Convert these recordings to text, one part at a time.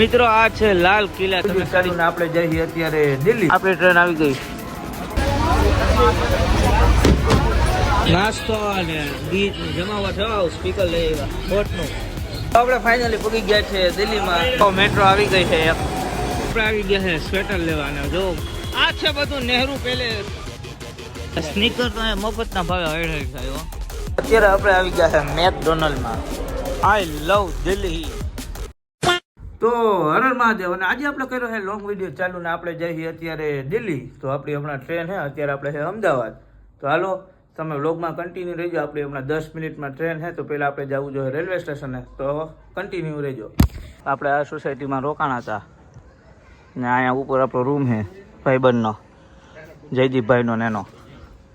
મિત્રો આ છે લાલ કિલ્લા. તમે ચાલીને આપણે જઈએ અત્યારે દિલ્હી. આપણી ટ્રેન આવી ગઈ. નાસ્તો અને ગીત જમાવટ સ્પીકર લઈ આવ્યા બોટનું. આપણે ફાઇનલી પૂગી ગયા છે દિલ્હીમાં. મેટ્રો આવી ગઈ છે. આપણે આવી ગયા છે સ્વેટર લેવાના. જો આ છે બધું નહેરુ પેલેસ. સ્નીકર તો મફતના ભાવે હળહળ થાય. અત્યારે આપણે આવી ગયા છે મેકડોનલ્ડમાં. આઈ લવ દિલ્હી. તો હર મહાદેવ. અને આજે આપણે કર્યો છે લોંગ વિડીયો ચાલુ ને આપણે જઈએ અત્યારે દિલ્હી. તો આપણી હમણાં ટ્રેન છે, અત્યારે આપણે છે અમદાવાદ. તો હાલો તમે વ્લોગમાં કન્ટિન્યુ રહેજો. આપણી હમણાં 10 મિનિટમાં ટ્રેન છે, તો પહેલાં આપણે જવું જોઈએ રેલવે સ્ટેશને. તો કન્ટિન્યુ રહેજો. આપણે આ સોસાયટીમાં રોકાણા હતા ને અહીંયા ઉપર આપણો રૂમ છે ભાઈબંધનો, જયદીપભાઈનો ને એનો.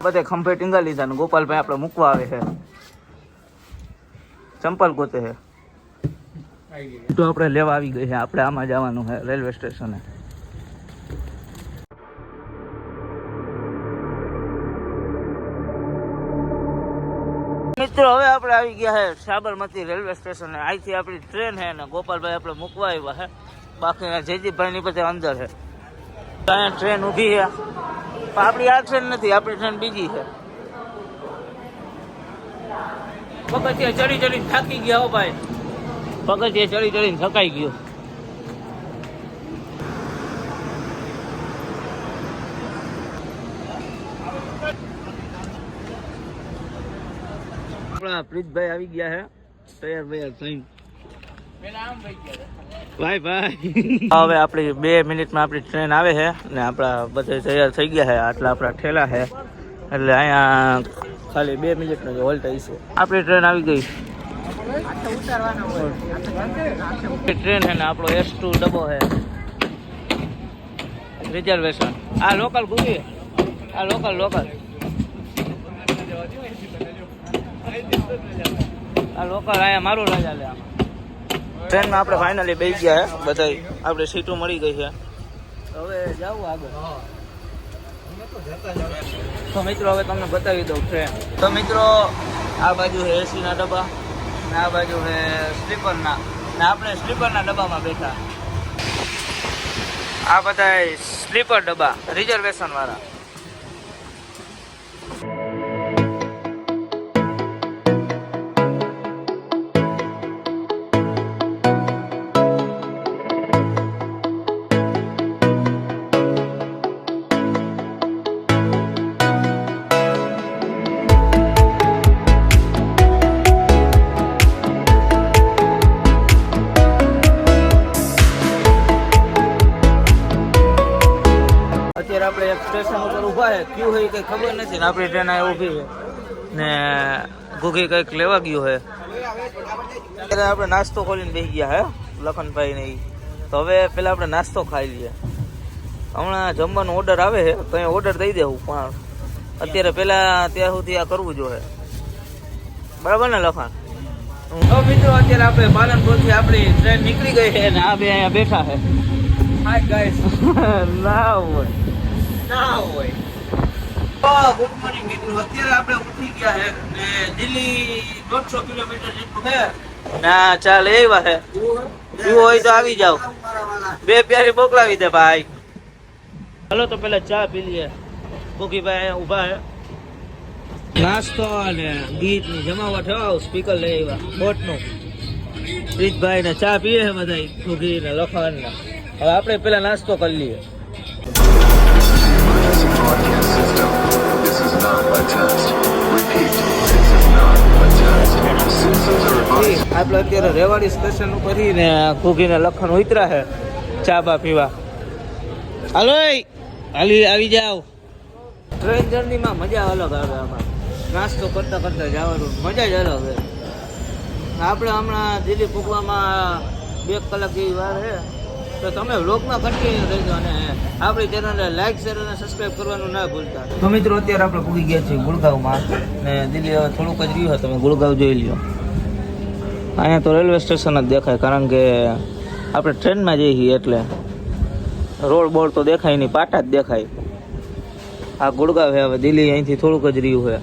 બધે ખંભે ટીંગા લીધા ને ગોપાલભાઈ આપણે મૂકવા આવે છે, ચંપલ ગોતે છે. તો આપણે લેવા આવી ગઈ છે. આપણે આમાં જવાનું છે રેલવે સ્ટેશને. મિત્રો હવે આપણે આવી ગયા છે સાબરમતી રેલવે સ્ટેશને. અહીંથી આપણી ટ્રેન છે ને ગોપાલભાઈ આપણે મૂકવા આવ્યા છે. બાકી જયદીપભાઈ ની બધે અંદર છે. અહીંયા ટ્રેન ઊભી છે. આપણી આ ટ્રેન નથી, આપણી ટ્રેન બીજી છે. પગથિયે ચડી ચડીને થાકી ગયા હો ભાઈ. પગથિયે ચડી ચડીને થકાઈ ગયો. આપણા પ્રીતભાઈ આવી ગયા છે તૈયાર બૈયાર થઈને. ભાઈ ભાઈ હવે આપણી 2 મિનિટમાં આપણી ટ્રેન આવે છે ને આપણા બધા તૈયાર થઈ ગયા છે. આટલા આપણા ઠેલા છે એટલે અહીંયા ખાલી 2 મિનિટનો જ હોલ્ટ છે. આપણી ટ્રેન આવી ગઈ. ટ્રેન છે ને આપણો S2 ડબ્બો છે રિઝર્વેશન. આ લોકલ ગુરી, આ લોકલ આ લોકલ અહીંયા મારું રાજા લે. ટ્રેનમાં આપણે ફાઇનલી બેસી ગયા છે બધા. આપણે સીટો મળી ગઈ છે. હવે જાવું આગળ. તો મિત્રો હવે તમને બતાવી દઉં ટ્રેન. તો મિત્રો આ બાજુ છે AC ના ડબ્બા ને આ બાજુ છે સ્લીપરના. ને આપણે સ્લીપરના ડબ્બામાં બેઠા. આ બધા સ્લીપર ડબ્બા રિઝર્વેશન વાળા. આપણે એક સ્ટેશન ઉપર ઊભા છે. ક્યુ હોય કંઈ ખબર નથી ને આપણી ટ્રેન આ ઊભી છે ને ઘૂઘી કંઈક લેવા ગયું છે. ત્યારે આપણે નાસ્તો ખોલીને બેસી ગયા હે લખનભાઈ ને. તો હવે પેલા આપણે નાસ્તો ખાઈ લઈએ. હમણાં જમવાનો ઓર્ડર આવે છે તો અહીંયા ઓર્ડર દઈ દેવું, પણ અત્યારે પેલા ત્યાં સુધી આ કરવું જોઈએ. બરાબર ને લખન? તો મિત્રો અત્યારે આપણે પાલનપુરથી આપણી ટ્રેન નીકળી ગઈ છે ને આ બે અહીંયા બેઠા છે. Hi guys. ના હોય ગુડ મોર્નિંગ મિત્રો. અત્યારે આપણે ઉઠી ગયા છે ને દિલ્હી 150 કિલોમીટર જેટલું છે. ના ચાલ એવા છે. પીવું હોય તો આવી જાવ. 2 પ્યારી મોકલાવી દે ભાઈ. હાલો તો પેલા ચા પી લઈએ. ગોગીભાઈ અહીંયા ઊભા છે. નાસ્તો અને ગીત ની જમાવટ સ્પીકર લઈ આવ્યા બોટનું. પ્રીતભાઈ ને ચા પીએ છે બધા, ગોગી ને લખન ને. હવે આપણે પેલા નાસ્તો કરી લઈએ. આપણે અત્યારે રેવાડી સ્ટેશન ઉપર ને ઘૂઘીને લખન ઉતરા છે ચા બા પીવા. હાલો હાલી આવી જાવ. ટ્રેન જર્નીમાં મજા અલગ આવે. આમાં નાસ્તો કરતા કરતા જવાનું મજા જ અલગ છે. આપણે હમણાં દિલ્હી પૂગવામાં 2 કલાક જેવી વાર છે. તો તમે વ્લોગમાં કન્ટિન્યુ રહેજો અને આપણી ચેનલને લાઈક શેર અને સબસ્ક્રાઈબ કરવાનું ના ભૂલતા. તો મિત્રો અત્યારે આપણે પૂગી ગયા છીએ ગુડગાંવમાં ને દિલ્હી હવે થોડુંક જ રહ્યું. તમે ગુડગાંવ જોઈ લ્યો. અહીંયા તો રેલવે સ્ટેશન જ દેખાય, કારણ કે આપણે ટ્રેનમાં જઈએ છીએ એટલે રોડ બોર્ડ તો દેખાય નહીં, પાટા જ દેખાય. આ ગુડગાંવ છે. હવે દિલ્હી અહીંથી થોડુંક જ રહ્યું છે.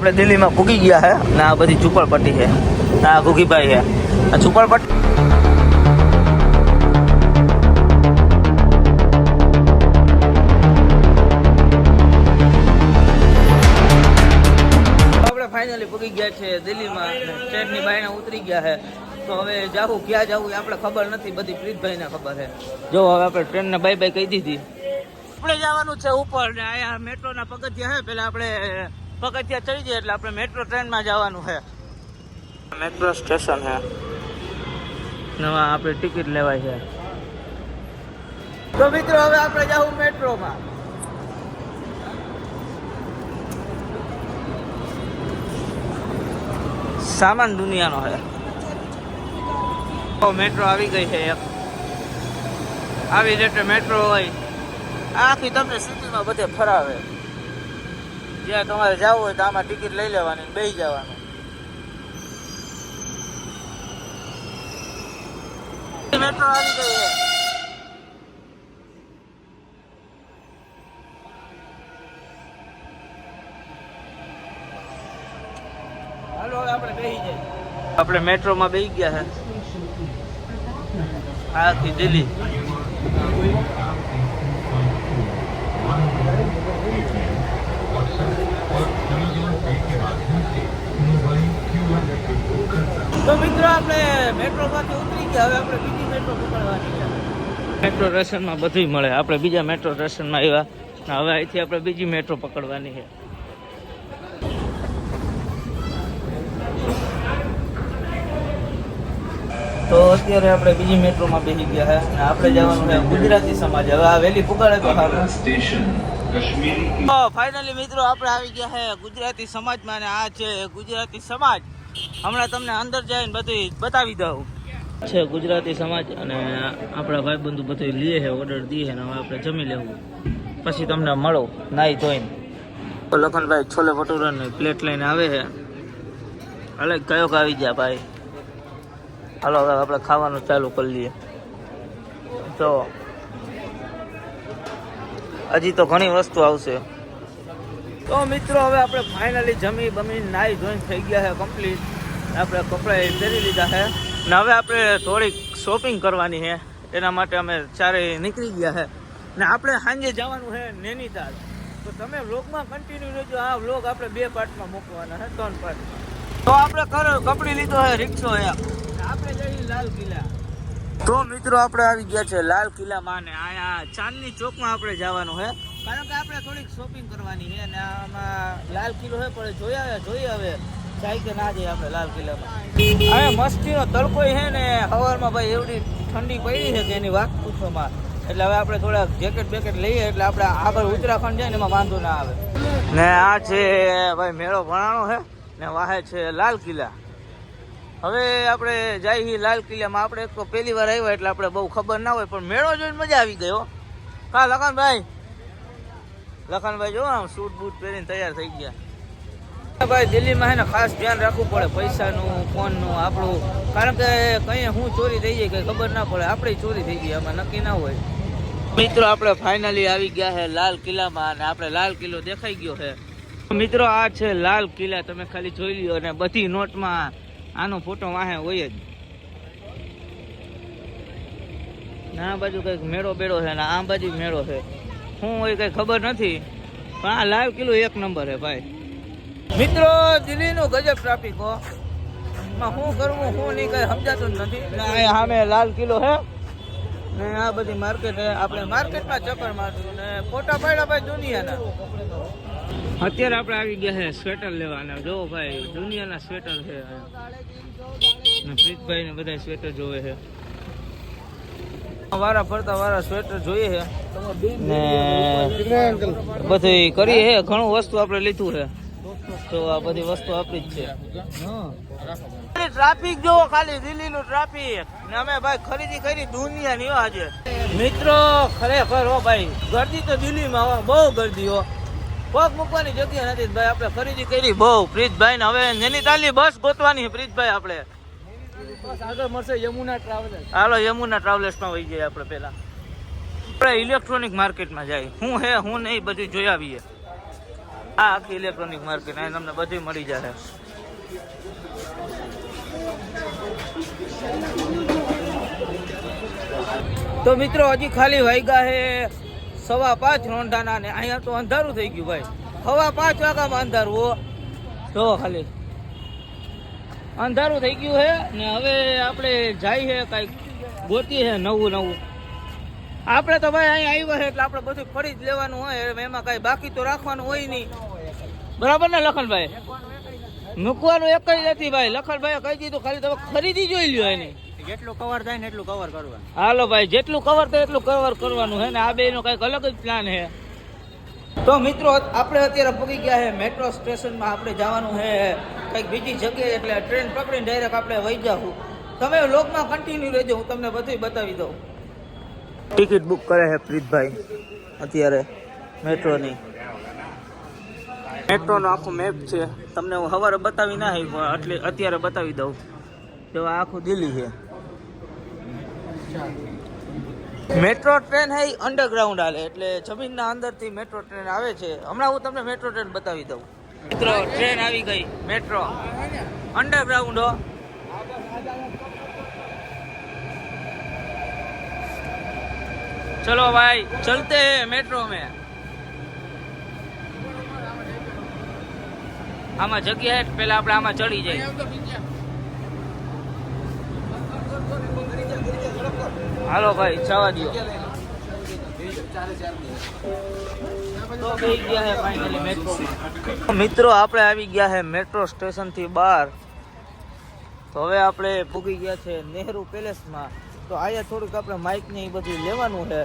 આપણે દિલ્હીમાં પૂગી ગયા છે ને આ બધી ઝુંપડપટ્ટી છે. આ ઘુઘીભાઈ છે. આ ઝુંપડપટ્ટી આપણે ફાઇનલી પૂગી ગયા છે દિલ્હીમાં. ટ્રેનની બાયણે ઉતરી ગયા છે. તો હવે જાવું ક્યાં જવું એ આપણે ખબર નથી, બધી પ્રીતભાઈને ખબર છે. જો હવે આપણે ટ્રેનને બાય બાય કહી દીધી. આપણે જવાનું છે ઉપર ને અહીંયા મેટ્રોના પગથિયા છે. પેલા આપણે પગથિયા ચડી જાય એટલે આપણે મેટ્રો ટ્રેનમાં જવાનું છે. મેટ્રો સ્ટેશન છે. નવા આપણે ટિકિટ લેવાય છે. તો મિત્રો હવે આપણે જવું મેટ્રોમાં. સામાન દુનિયાનો છે. મેટ્રો આવી ગઈ છે એક. આવી રીતે મેટ્રો હોય આખી તમને સિટીમાં બધે ફરાવે. જ્યાં તમારે જવું હોય તો આમાં ટિકિટ લઈ લેવાની, બેસી જવાનું. મેટ્રો આવી ગઈ છે. હાલો હવે આપણે બેસી જઈએ. આપણે મેટ્રોમાં બેસી ગયા છે. આખી દિલ્હી. તો મિત્રો આપણે મેટ્રોમાંથી ઉતરી ગયા. હવે આપણે બીજી મેટ્રો પકડવાની છે. મેટ્રો સ્ટેશનમાં બધું મળે. આપણે બીજા મેટ્રો સ્ટેશનમાં આવ્યા ને હવે અહીંથી આપણે બીજી મેટ્રો પકડવાની છે. તો અત્યારે આપણે બીજી મેટ્રોમાં બેસી ગયા છે અને આપણે જવાનું છે ગુજરાતી સમાજ. હવે આ વહેલી પુગાડે તો સારું. ફાઇનલી મિત્રો આપણે આવી ગયા છે ગુજરાતી સમાજમાં અને આ છે ગુજરાતી સમાજ. હમણાં તમને અંદર જઈને બધું બતાવી દઉં. છે ગુજરાતી સમાજ અને આપણા ભાઈબંધુ બધું લે છે, ઓર્ડર દે છે ને હવે આપણે જમી લેવું. પછી તમને મળો નાઈ ધોઈને. લખનભાઈ છોલે ભટુરાની પ્લેટ લઈને આવે છે. અલગ કયો આવી ગયા ભાઈ. હાલો હવે આપણે ખાવાનું ચાલુ કરી લઈએ. તો હજી તો ઘણી વસ્તુ આવશે. તો મિત્રો હવે આપણે ફાઇનલી જમી બમી નાઈ ધોઈને થઈ ગયા છે કમ્પ્લીટ. આપણે કપડાં પહેરી લીધા છે ને હવે આપણે થોડીક શોપિંગ કરવાની છે. એના માટે અમે ચારેય નીકળી ગયા છે ને આપણે સાંજે જવાનું છે નૈનીતાલ. તો તમે વ્લોગમાં કન્ટિન્યુ રહેજો. આ વ્લોગ આપણે 2 પાર્ટમાં મૂકવાના છે, 3 પાર્ટ. તો આપણે કપડી લીધો છે રિક્ષો છે. આપણે જઈએ લાલ કિલ્લા. તો મિત્રો આપણે આવી ગયા છે લાલ કિલ્લામાં ને અહીંયા ચાંદની ચોકમાં આપણે જવાનું છે. કારણ કે આપણે થોડીક શોપિંગ કરવાની છે અને આમાં લાલ કિલ્લો છે પણ જોઈએ હવે જાય કે ના જાય આપણે લાલ કિલ્લામાં. અહીંયા મસ્તીનો તડકો છે ને સવારમાં ભાઈ એવડી ઠંડી પડી છે કે એની વાત પૂછવામાં. એટલે હવે આપણે થોડા જેકેટ બેકેટ લઈએ એટલે આપણે આગળ ઉત્તરાખંડ જાય ને એમાં વાંધો ના આવે. ને આ છે ભાઈ મેળો ભણાણો છે ને વાહે છે લાલ કિલ્લા. હવે આપણે જઈએ લાલ કિલ્લામાં. આપણે એક તો પહેલી વાર આવ્યા એટલે આપણે બહુ ખબર ના હોય પણ મેળો જોઈને મજા આવી ગયો. હા લખનભાઈ જો આમ સૂટ બૂટ પહેરીને તૈયાર થઈ ગયા. ભાઈ દિલ્હીમાં છે ને ખાસ ધ્યાન રાખવું પડે પૈસાનું, ફોનનું આપણું. કારણ કે કઈ શું ચોરી થઈ જાય કઈ ખબર ના પડે. આપણે ચોરી થઈ ગઈ આમાં નક્કી ના હોય. મિત્રો આપણે ફાઇનલી આવી ગયા છે લાલ કિલ્લામાં અને આપણે લાલ કિલ્લો દેખાઈ ગયો છે. મિત્રો આ છે લાલ કિલ્લા. તમે ખાલી જોઈ લ્યો અને બધી નોટમાં આનો ફોટો વાહે હોય જ. આ બાજુ કઈક મેળો બેડો છે ને આ બાજુ મેળો છે. શું હોય કઈ ખબર નથી પણ આ લાલ કિલ્લો 1 નંબર છે ભાઈ. મિત્રો દિલ્હીનું ગજબ ટ્રાફિક હો. શું કરવું શું નહીં કઈ સમજાતું જ નથી. સામે લાલ કિલ્લો છે ને આ બધી માર્કેટ છે. આપણે માર્કેટમાં ચક્કર મારશું ને ફોટા પાડ્યા ભાઈ દુનિયાના. અત્યારે આપણે આવી ગયા છે સ્વેટર લેવાના. જો ભાઈ દુનિયાના સ્વેટર છે. પ્રીતભાઈ ને બધા સ્વેટર જોવે છે. વારા ફરતા વારા સ્વેટર જોઈએ છે ને બધી કરીએ છે. ઘણું વસ્તુ આપણે લીધું છે. તો આ બધી વસ્તુ આપણી જ છે. ટ્રાફિક જોવો ખાલી દિલ્હીનું ટ્રાફિક ને અમે ભાઈ ખરીદી કરી દુનિયાની આજે. મિત્રો ખરેખર હો ભાઈ ગરદી તો દિલ્હીમાં બહુ ગરદી હો. પગ મૂકવાની જગ્યા નથી ભાઈ. આપણે ખરીદી કરી બહુ. પ્રીતભાઈ ને હવે નૈનીતાલની બસ ગોતવાની. પ્રીતભાઈ આપણે આગળ મળશે યમુના ટ્રાવેલર્સ. હાલો યમુના ટ્રાવેલર્સમાં વહી જઈએ આપણે. પહેલા આપણે ઇલેક્ટ્રોનિક માર્કેટમાં જાય. શું હે શું નહીં બધું જોઈ આવીએ. આ આખી ઇલેક્ટ્રોનિક માર્કેટ અહીં તમને બધી મળી જશે. તો મિત્રો હજી ખાલી વાગ્યા હે 5:15 રોંઢાના ને અહીંયા તો અંધારું થઈ ગયું ભાઈ. 5:15 વાગ્યામાં અંધારું હો. જો ખાલી અંધારું થઈ ગયું હે ને હવે આપણે જાય છે કાંઈક ગોતી છે નવું. આપણે તો ભાઈ અહીં આવ્યા છે એટલે આપણે બધું ફરી જ લેવાનું હોય, એમાં કાંઈ બાકી તો રાખવાનું હોય નહીં. બરાબર ને લખનભાઈ? મૂકવાનું એક જ નથી ભાઈ. લખનભાઈ કહી દીધું ખાલી તમે ખરીદી જોઈ લ્યો એની. જેટલું કવર થાય ને એટલું કવર કરવાનું. હાલો ભાઈ, જેટલું કવર થાય એટલું કવર કરવાનું છે ને. આ બેનો કંઈક અલગ જ પ્લાન છે. તો મિત્રો આપણે અત્યારે પહોંચી ગયા છે મેટ્રો સ્ટેશનમાં. આપણે જવાનું છે કંઈક બીજી જગ્યાએ, એટલે ટ્રેન પકડીને ડાયરેક્ટ આપણે વહી જાઉં. તમે વ્લોગમાં કન્ટિન્યુ રહેજો, હું તમને બધું બતાવી દઉં. ટિકિટ બુક કરે છે પ્રીતભાઈ અત્યારે મેટ્રોની. મેટ્રોનો આખો મેપ છે, તમને હું સવારે બતાવી ના આવી એટલે અત્યારે બતાવી દઉં. જો આ આખું દિલ્હી છે. મેટ્રો ટ્રેન હે અંડરગ્રાઉન્ડ હાલે, એટલે જમીનના અંદરથી મેટ્રો ટ્રેન આવે છે. હમણાં હું તમને મેટ્રો ટ્રેન બતાવી દઉં. મિત્રો ટ્રેન આવી ગઈ મેટ્રો અંડરગ્રાઉન્ડ. चलो भाई चलते हैं मेट्रो में. આમાં જગ્યા હે, પેલા આપણે આમાં ચડી જઈએ. હાલો ભાઈ જવા દો. તો બેસી ગયા હે ફાઇનલી મેટ્રો. મિત્રો આપણે આવી ગયા હે મેટ્રો સ્ટેશન થી બહાર. તો હવે આપણે પૂગી ગયા છે નહેરુ પેલેસમાં. તો અહીંયા થોડુંક આપણે માઇક ને એ બધું લેવાનું છે,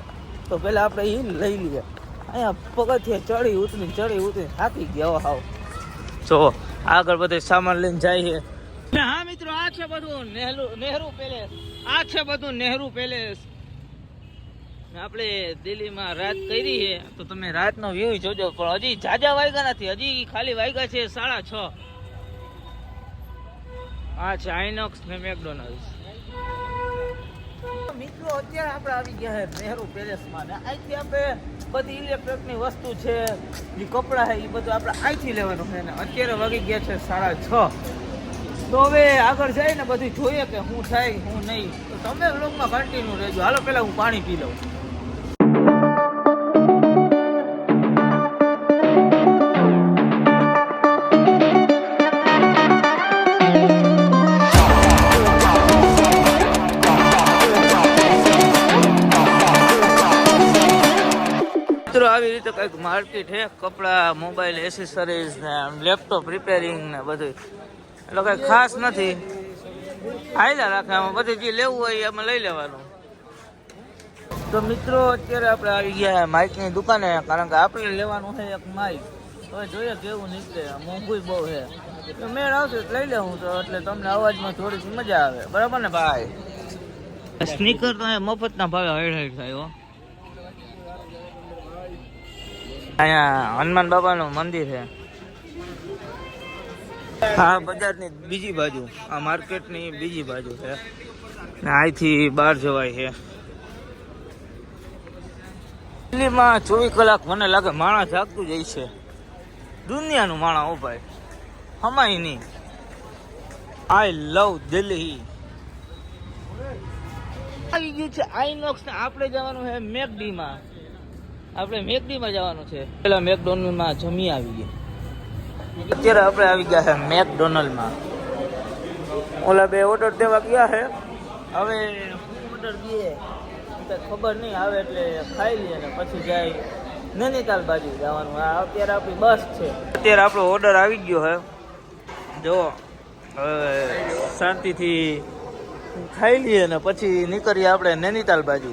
તો પેલા આપણે એ લઈ લઈએ. અહીંયા પગથિયે ચડી ઉતરી થાકી ગયા હાવ. જો આગળ બધે સામાન લઈને જાય છે. હા મિત્રો આ છે બધું નહેરુ પેલેસ. આ છે બધું નહેરુ પેલેસ. આપણે દિલ્હીમાં રાત કરી છે, તો તમે રાતનો વ્યૂ જોજો. પણ હજી જાજા વાગ્યા નથી, હજી ખાલી વાગ્યા છે 6:30. આ છે આઇનોક્સ ને મેકડોનાલ્ડ. મિત્રો અત્યારે આપણે આવી ગયા છે નહેરુ પેલેસમાં ને અહીંથી આપણે બધી ઇલેક્ટ્રિકની વસ્તુ છે, જે કપડાં છે એ બધું આપણે અહીંથી લેવાનું છે. ને અત્યારે વાગી ગયા છે 6:30. તો હવે આગળ જઈને બધું જોઈએ કે શું થાય શું નહીં. તો તમે વ્લોગમાં કન્ટિન્યુ રહેજો. હાલો પહેલાં હું પાણી પી લઉં. આવી રીતે કંઈક માર્કેટ છે, કપડા, મોબાઈલ, એસેસરીઝ ને લેપટોપ રિપેરિંગ ને બધું. એટલે કંઈ ખાસ નથી, હાયલા રાખે. આમાં બધું જે લેવું હોય એમાં લઈ લેવાનું. તો મિત્રો અત્યારે આપણે આવી ગયા માઇકની દુકાને, કારણ કે આપણે લેવાનું છે એક માઇક. હવે જોઈએ કેવું નીકળે. મોંઘું બહુ છે, મેળ આવશે લઈ લેવું. તો એટલે તમને અવાજમાં થોડીક મજા આવે. બરાબર ને ભાઈ? સ્નીકર તો મફતના ભાવે હેડ થાય હો. અહીંયા હનુમાન બાબાનું મંદિર છે. આ બજારની બીજી બાજુ, આ માર્કેટની બીજી બાજુ છે ને અહીંથી બહાર જવાય છે. દિલ્હીમાં 24 કલાક મને લાગે માણસ જાગતું જાય છે. દુનિયાનું માણસ હો ભાઈ, હમાય નહીં. આઈ લવ દિલ્હી. આવી ગયું છે આઈનોક્સ ને આપણે જવાનું છે મેકડીમાં. આપણે મેકડીમાં જવાનું છે. પેલા મેકડોનલ્ડમાં જમી આવી ગયા. અત્યારે આપણે આવી ગયા છે મેકડોનલ્ડમાં. ઓલા બે ઓર્ડર દેવા ગયા છે. હવે ઓર્ડર દઈએ ખબર નહીં, આવે એટલે ખાઈ લઈએ ને પછી જાય નૈનીતાલ બાજુ જવાનું. અત્યારે આપણી બસ છે. અત્યારે આપણો ઓર્ડર આવી ગયો છે. જો હવે શાંતિથી ખાઈ લઈએ ને પછી નીકળીએ આપણે નૈનીતાલ બાજુ.